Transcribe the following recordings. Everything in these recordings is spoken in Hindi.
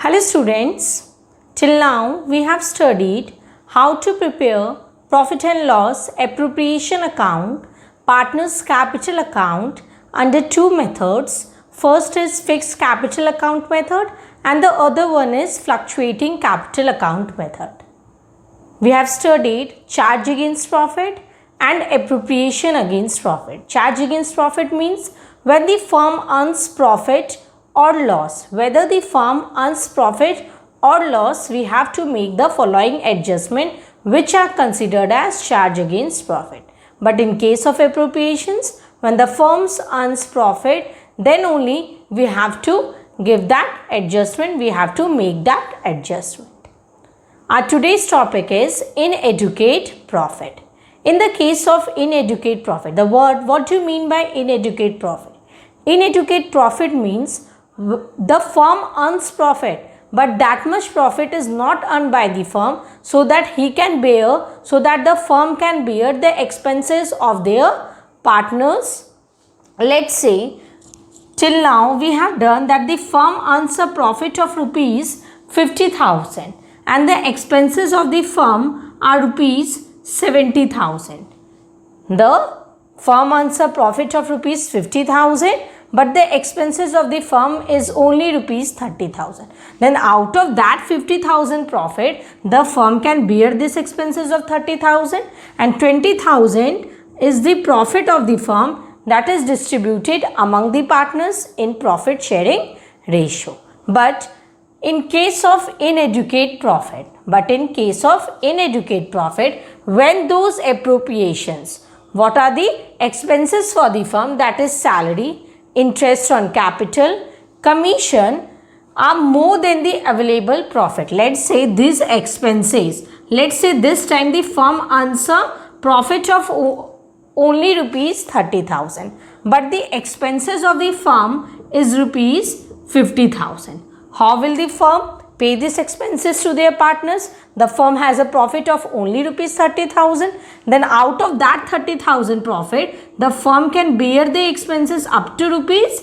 Hello students, till now we have studied how to prepare profit and loss appropriation account, partners capital account under two methods. First is fixed capital account method and the other one is fluctuating capital account method. We have studied charge against profit and appropriation against profit. Charge against profit means when the firm earns profit or loss. Whether the firm earns profit or loss, we have to make the following adjustment which are considered as charge against profit. But in case of appropriations, when the firm earns profit, then only we have to give that adjustment, we have to make that adjustment. Our today's topic is inadequate profit. In the case of inadequate profit, the word, what do you mean by inadequate profit? Inadequate profit means the firm earns profit, but that much profit is not earned by the firm so that the firm can bear the expenses of their partners. Let's say till now we have done that the firm earns a profit of rupees 50,000 and the expenses of the firm are rupees 70,000. The firm earns a profit of rupees 50,000, but the expenses of the firm is only rupees 30,000. Then out of that 50,000 profit, the firm can bear this expenses of 30,000 and 20,000 is the profit of the firm that is distributed among the partners in profit sharing ratio. But in case of inadequate profit, when those appropriations, what are the expenses for the firm, that is salary, interest on capital, commission, are more than the available profit. Let's say these expenses, let's say this time the firm earns a profit of only rupees 30,000, but the expenses of the firm is rupees 50,000. How will the firm pay these expenses to their partners? The firm has a profit of only rupees 30,000. Then out of that 30,000 profit, the firm can bear the expenses up to rupees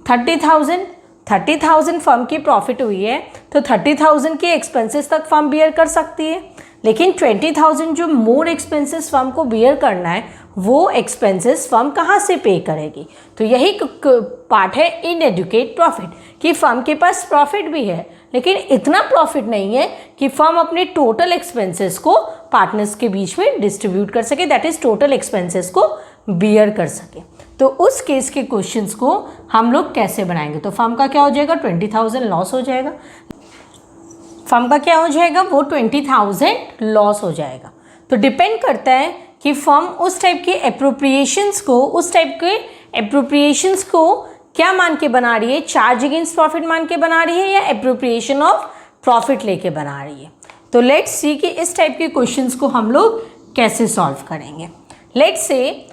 30,000. 30,000 firm की प्रॉफिट हुई है तो 30,000 के एक्सपेंसेस तक फर्म बियर कर सकती है, लेकिन 20,000 जो मोर एक्सपेंसेस फर्म को बियर करना है वो एक्सपेंसेस फर्म कहाँ से पे करेगी? तो यही पार्ट है इनएडुकेट प्रॉफिट कि फर्म के पास प्रॉफिट भी है लेकिन इतना प्रॉफिट नहीं है कि फर्म अपने टोटल एक्सपेंसेस को पार्टनर्स के बीच में डिस्ट्रीब्यूट कर सके, दैट इज टोटल एक्सपेंसेस को बियर कर सके। तो उस केस के क्वेश्चंस को हम लोग कैसे बनाएंगे? तो फर्म का क्या हो जाएगा? 20,000 लॉस हो जाएगा। फर्म का क्या हो जाएगा? वो 20,000 लॉस हो जाएगा। तो डिपेंड करता है कि फर्म उस टाइप के एप्रोप्रिएशंस को क्या मान के बना रही है, चार्ज अगेंस्ट प्रॉफिट मान के बना रही है या एप्रोप्रिएशन ऑफ प्रॉफिट लेके बना रही है। तो लेट्स सी कि इस टाइप के क्वेश्चंस को हम लोग कैसे सॉल्व करेंगे। Let's say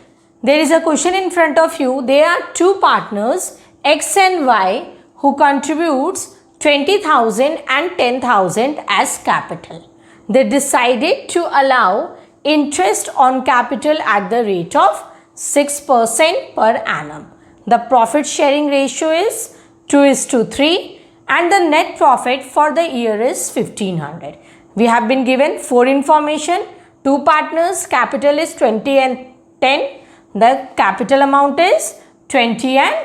there is a question in front of you. There are two partners X and Y who contributes 20,000 and 10,000 as capital. They decided to allow interest on capital at the rate of 6% per annum. The profit sharing ratio is 2:3 and the net profit for the year is 1,500. We have been given 4 information. Two partners, capital is 20 and 10. The capital amount is 20 and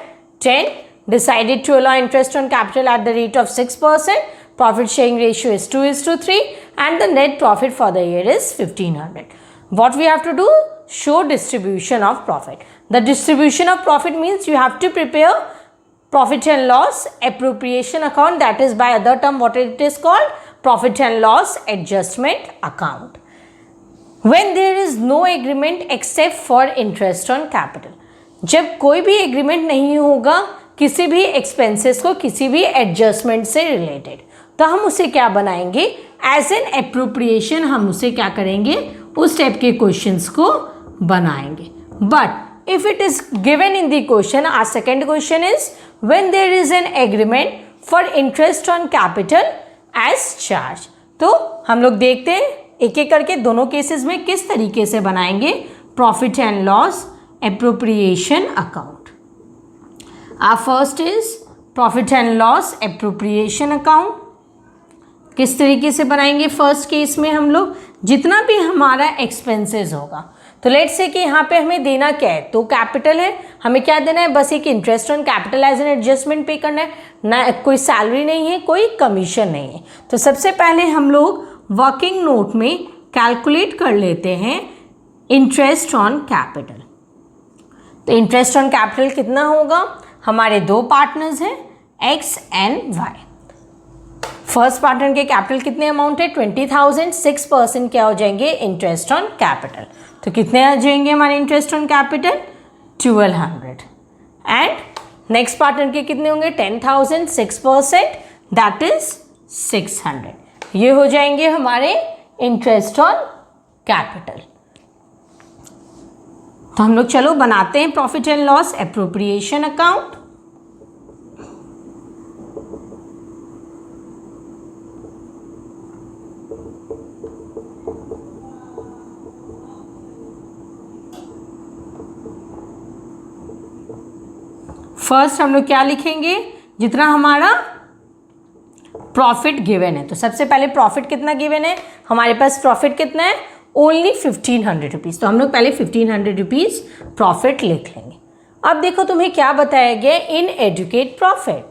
10. Decided to allow interest on capital at the rate of 6%. Profit sharing ratio is 2:3 and the net profit for the year is 1,500. What we have to do? Show distribution of profit. The distribution of profit means you have to prepare profit and loss appropriation account, that is by other term what it is called? Profit and loss adjustment account. When there is no agreement except for interest on capital, जब कोई भी एग्रीमेंट नहीं होगा किसी भी एक्सपेंसेस को किसी भी एडजस्टमेंट से रिलेटेड, तो हम उसे क्या बनाएंगे? एज एन एप्रोप्रिएशन हम उसे क्या करेंगे? उस टाइप के क्वेश्चंस को बनाएंगे। But if it is given in the question, our second question is when there is an agreement for interest on capital as charge. तो हम लोग देखते हैं एक एक करके दोनों केसेस में किस तरीके से बनाएंगे profit and loss appropriation account. Our first is profit and loss appropriation account. किस तरीके से बनाएंगे? फर्स्ट केस में हम लोग जितना भी हमारा एक्सपेंसेस होगा, तो लेट्स से कि यहाँ पे हमें देना क्या है, तो कैपिटल है, हमें क्या देना है? बस एक interest on capital as an adjustment पे करना है, ना कोई सैलरी नहीं है, कोई कमीशन नहीं है। तो सबसे पहले हम लोग वर्किंग नोट में कैलकुलेट कर लेते हैं इंटरेस्ट ऑन कैपिटल। तो इंटरेस्ट ऑन कैपिटल कितना होगा? हमारे दो पार्टनर्स हैं X and Y. First partner के कैपिटल कितने अमाउंट है? 20,000। 6% क्या हो जाएंगे? Interest on capital. तो कितने आ जाएंगे हमारे interest on capital? 1200। And next partner के कितने होंगे? 10,000। 6% दैट इज 600। ये हो जाएंगे हमारे इंटरेस्ट ऑन कैपिटल। तो हम लोग चलो बनाते हैं profit and loss appropriation account. First हम लोग क्या लिखेंगे? जितना हमारा प्रॉफिट गिवन है। तो सबसे पहले प्रॉफिट कितना गिवन है? हमारे पास प्रॉफिट कितना है? Only 1500 rupees. तो हम लोग पहले 1500 रुपीज़ प्रॉफिट लिख लेंगे। अब देखो तुम्हें क्या बताया गया इन एडुकेट प्रॉफिट।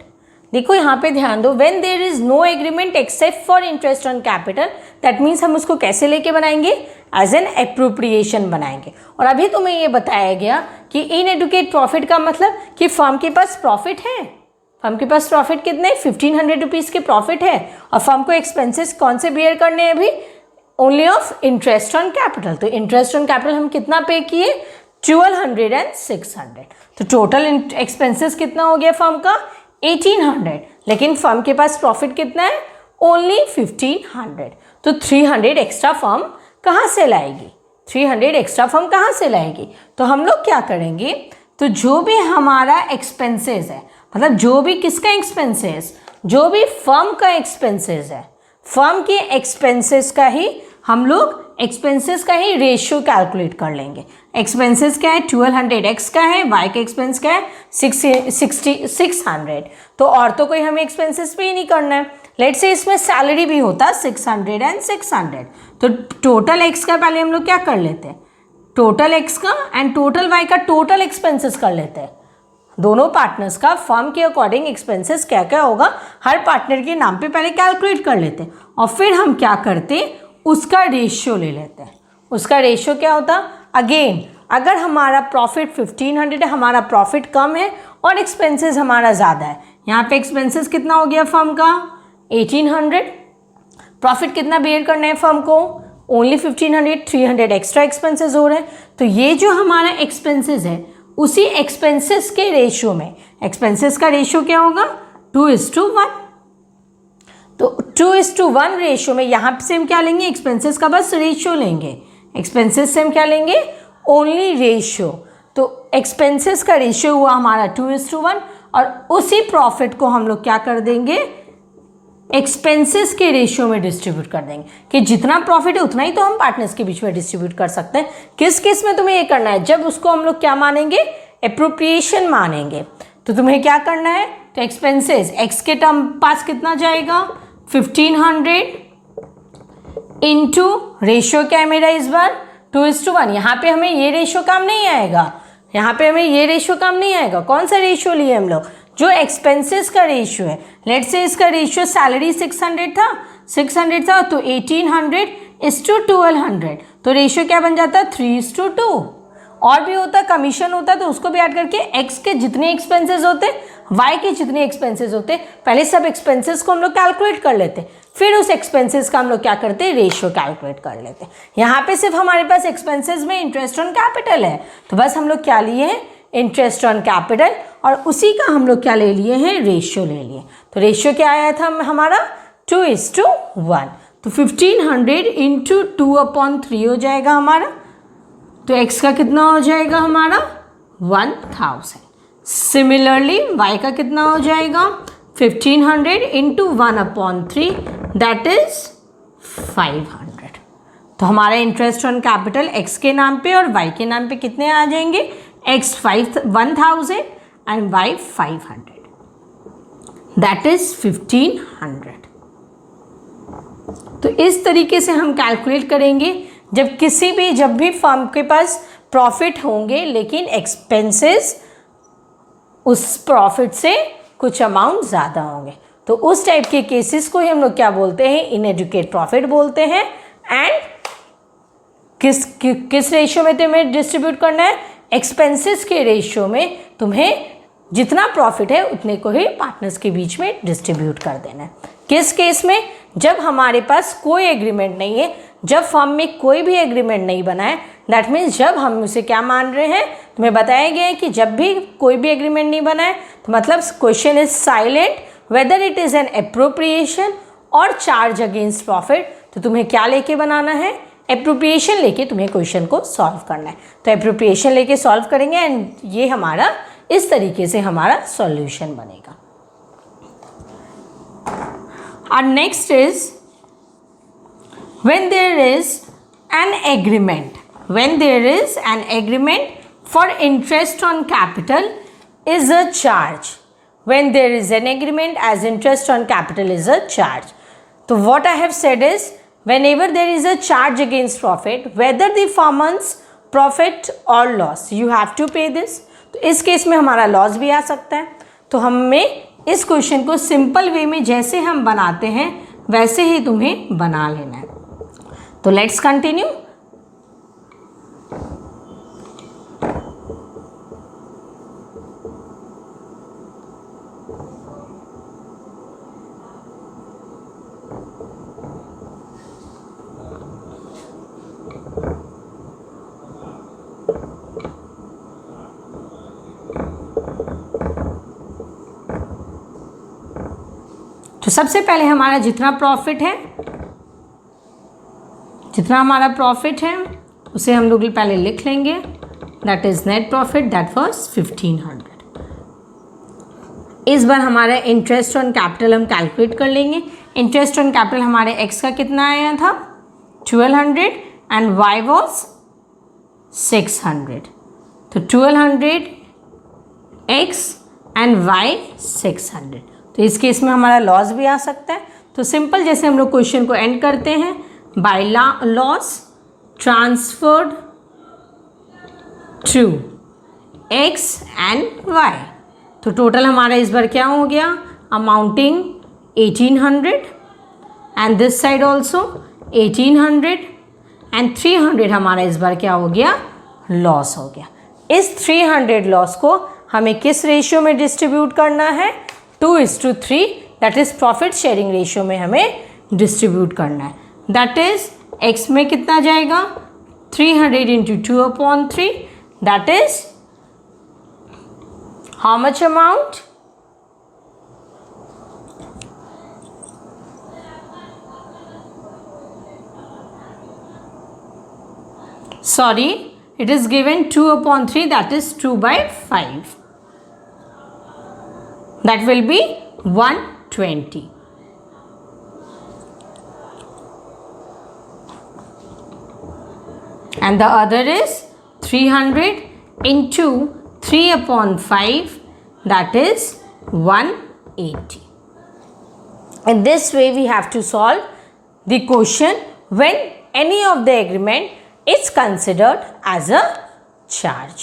देखो यहाँ पे ध्यान दो, when there is no agreement except for interest on capital, that means हम उसको कैसे लेके बनाएंगे? एज एन एप्रोप्रिएशन बनाएंगे। और अभी तुम्हें ये बताया गया कि इन एडुकेट प्रॉफिट का मतलब कि फर्म के पास प्रॉफिट है। फर्म के पास प्रॉफिट कितने? 1500 रुपीज़ के प्रॉफिट है, और फर्म को एक्सपेंसेस कौन से बियर करने हैं अभी? Only of interest on capital. तो इंटरेस्ट ऑन कैपिटल हम कितना पे किए? 1200 एंड 600। तो टोटल एक्सपेंसेस कितना हो गया फर्म का? 1800। लेकिन फर्म के पास प्रॉफिट कितना है? ओनली 1500। तो 300 एक्स्ट्रा फर्म कहाँ से लाएगी? 300 एक्स्ट्रा फर्म कहाँ से लाएगी? तो हम लोग क्या करेंगे? तो जो भी हमारा एक्सपेंसेस है, मतलब जो भी किसका एक्सपेंसेस? जो भी फर्म का एक्सपेंसेस है, फर्म के एक्सपेंसेस का ही हम लोग एक्सपेंसेस का ही रेशियो कैलकुलेट कर लेंगे। एक्सपेंसेस क्या है? 1200 एक्स का है, वाई का एक्सपेंस क्या है? 600। तो और तो कोई हमें एक्सपेंसेस पे ही नहीं करना है। लेट्स से इसमें सैलरी भी होता 600 एंड 600। तो टोटल एक्स का पहले हम लोग क्या कर लेते हैं? टोटल एक्स का एंड टोटल वाई का टोटल एक्सपेंसेस कर लेते हैं। दोनों पार्टनर्स का फर्म के अकॉर्डिंग एक्सपेंसेस क्या क्या होगा हर पार्टनर के नाम पे पहले कैलकुलेट कर लेते हैं, और फिर हम क्या करते हैं? उसका रेशियो ले लेते हैं। उसका रेशियो क्या होता? अगेन अगर हमारा प्रॉफिट 1500 है, हमारा प्रॉफिट कम है और एक्सपेंसेस हमारा ज़्यादा है, यहाँ पे एक्सपेंसेस कितना हो गया फर्म का? 1800। प्रॉफिट कितना बेयर करना है फर्म को? ओनली 1500। 300 एक्स्ट्रा एक्सपेंसेस हो रहे हैं। तो ये जो हमारा एक्सपेंसेस है, उसी एक्सपेंसेस के रेशियो में, एक्सपेंसेस का रेशियो क्या होगा? 2:1। तो 2:1 रेशियो में यहाँ से हम क्या लेंगे? एक्सपेंसेस का बस रेशियो लेंगे। एक्सपेंसेस से हम क्या लेंगे? Only ratio. तो एक्सपेंसेस का रेशियो हुआ हमारा 2:1, और उसी प्रॉफिट को हम लोग क्या कर देंगे? एक्सपेंसेस के रेशियो में डिस्ट्रीब्यूट कर देंगे कि जितना प्रॉफिट है उतना ही तो हम पार्टनर्स के बीच में डिस्ट्रीब्यूट कर सकते हैं। किस केस में तुम्हें ये करना है? जब उसको हम लोग क्या मानेंगे? एप्रोप्रिएशन मानेंगे। तो तुम्हें क्या करना है? तो एक्सपेंसेस एक्स के टर्म पास कितना जाएगा? 1500 इंटू रेशियो क्या है मेरा इस बार? 2:1। यहाँ पे हमें ये रेशियो काम नहीं आएगा, यहाँ पे हमें ये रेशियो काम नहीं आएगा। कौन सा रेशियो लिए हम लोग? जो एक्सपेंसेस का रेशियो है। लेट्स से इसका रेशियो सैलरी 600 था, तो 1800:1200। तो रेशियो क्या बन जाता? 3:2। और भी होता, कमीशन होता, तो उसको भी ऐड करके एक्स के जितने एक्सपेंसेस होते, वाई के जितने एक्सपेंसेस होते, पहले सब एक्सपेंसेस को हम लोग कैलकुलेट कर लेते, फिर उस एक्सपेंसेस का हम लोग क्या करते? रेशियो कैलकुलेट कर लेते। यहाँ पे सिर्फ हमारे पास एक्सपेंसेस में इंटरेस्ट ऑन कैपिटल है, तो बस हम लोग क्या लिए हैं? इंटरेस्ट ऑन कैपिटल, और उसी का हम लोग क्या ले लिए हैं? रेशियो ले लिए। तो रेशियो क्या आया था हमारा? 2:1। तो 1500 इंटू 2/3 हो जाएगा हमारा। तो x का कितना हो जाएगा हमारा? 1000। सिमिलरली y का कितना हो जाएगा? 1500 इंटू 1/3 दैट इज 500। तो हमारा इंटरेस्ट ऑन कैपिटल x के नाम पे और y के नाम पे कितने आ जाएंगे? x 1000 and y 500 that is 1500। तो इस तरीके से हम कैलकुलेट करेंगे जब भी फर्म के पास प्रॉफिट होंगे लेकिन एक्सपेंसेस उस प्रॉफिट से कुछ अमाउंट ज़्यादा होंगे, तो उस टाइप के केसेस को ही हम लोग क्या बोलते हैं, इनएडुकेट प्रॉफिट बोलते हैं। एंड किस रेशियो में तुम्हें डिस्ट्रीब्यूट करना है, एक्सपेंसेस के रेशियो में तुम्हें जितना प्रॉफिट है उतने को ही पार्टनर्स के बीच में डिस्ट्रीब्यूट कर देना है। किस केस में, जब हमारे पास कोई एग्रीमेंट नहीं है, जब फर्म में कोई भी एग्रीमेंट नहीं बना है, दैट मीन्स जब हम उसे क्या मान रहे हैं, तुम्हें बताया गया है कि जब भी कोई भी एग्रीमेंट नहीं बना है तो मतलब question is silent whether it is an appropriation और चार्ज अगेंस्ट प्रॉफिट। तो तुम्हें क्या लेके बनाना है, एप्रोप्रिएशन लेके तुम्हें क्वेश्चन को सॉल्व करना है। तो एप्रोप्रिएशन लेके सॉल्व करेंगे एंड ये हमारा इस तरीके से हमारा सॉल्यूशन बनेगा। और next is when there is an agreement for interest on capital is a charge. When there is an agreement as interest on capital is a charge. So what I have said is whenever there is a charge against profit, whether the firm earns profit or loss, you have to pay this. तो इस केस में हमारा लॉस भी आ सकता है। तो हमें इस क्वेश्चन को सिंपल वे में जैसे हम बनाते हैं वैसे ही तुम्हें बना लेना है। तो लेट्स कंटिन्यू। तो सबसे पहले हमारा जितना हमारा प्रॉफिट है उसे हम लोग पहले लिख लेंगे। That is net profit, that was 1500। इस बार हमारा इंटरेस्ट ऑन कैपिटल हम कैलकुलेट कर लेंगे। इंटरेस्ट ऑन कैपिटल हमारे एक्स का कितना आया था, 1200 एंड वाई वॉज 600। तो 1200 एक्स एंड वाई 600। तो इस केस में हमारा लॉस भी आ सकता है। तो सिंपल जैसे हम लोग क्वेश्चन को एंड करते हैं, by loss transferred to X and Y. तो टोटल हमारा इस बार क्या हो गया, amounting 1800 and this side also 1800 and 300 हमारा इस बार क्या हो गया, लॉस हो गया। इस 300 लॉस को हमें किस रेशियो में डिस्ट्रीब्यूट करना है, 2:3, that is profit sharing ratio में हमें डिस्ट्रीब्यूट करना है। दैट इज एक्स में कितना जाएगा, 300 into 2/3, that is how much amount, sorry, it is given 2/3, that is 2/5. That will be 120. And the other is 300 into 3/5, that is 180. In this way we have to solve the question when any of the agreement is considered as a charge.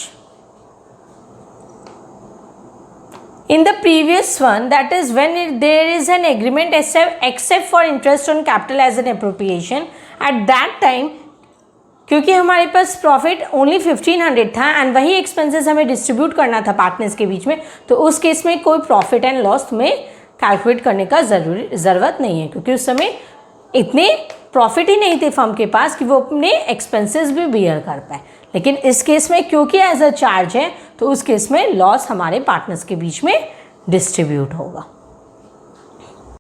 In the previous one, that is when there is an agreement except for interest on capital as an appropriation, at that time क्योंकि हमारे पास प्रॉफिट ओनली 1500 था एंड वही एक्सपेंसेस हमें डिस्ट्रीब्यूट करना था पार्टनर्स के बीच में, तो उस केस में कोई प्रॉफिट एंड लॉस तुम्हें कैलकुलेट करने का ज़रूरत नहीं है, क्योंकि उस समय इतने प्रॉफिट ही नहीं थे फर्म के पास कि वो अपने एक्सपेंसेस भी बियर कर पाए। लेकिन इस केस में क्योंकि एज अ चार्ज है तो उस केस में लॉस हमारे पार्टनर्स के बीच में डिस्ट्रीब्यूट होगा।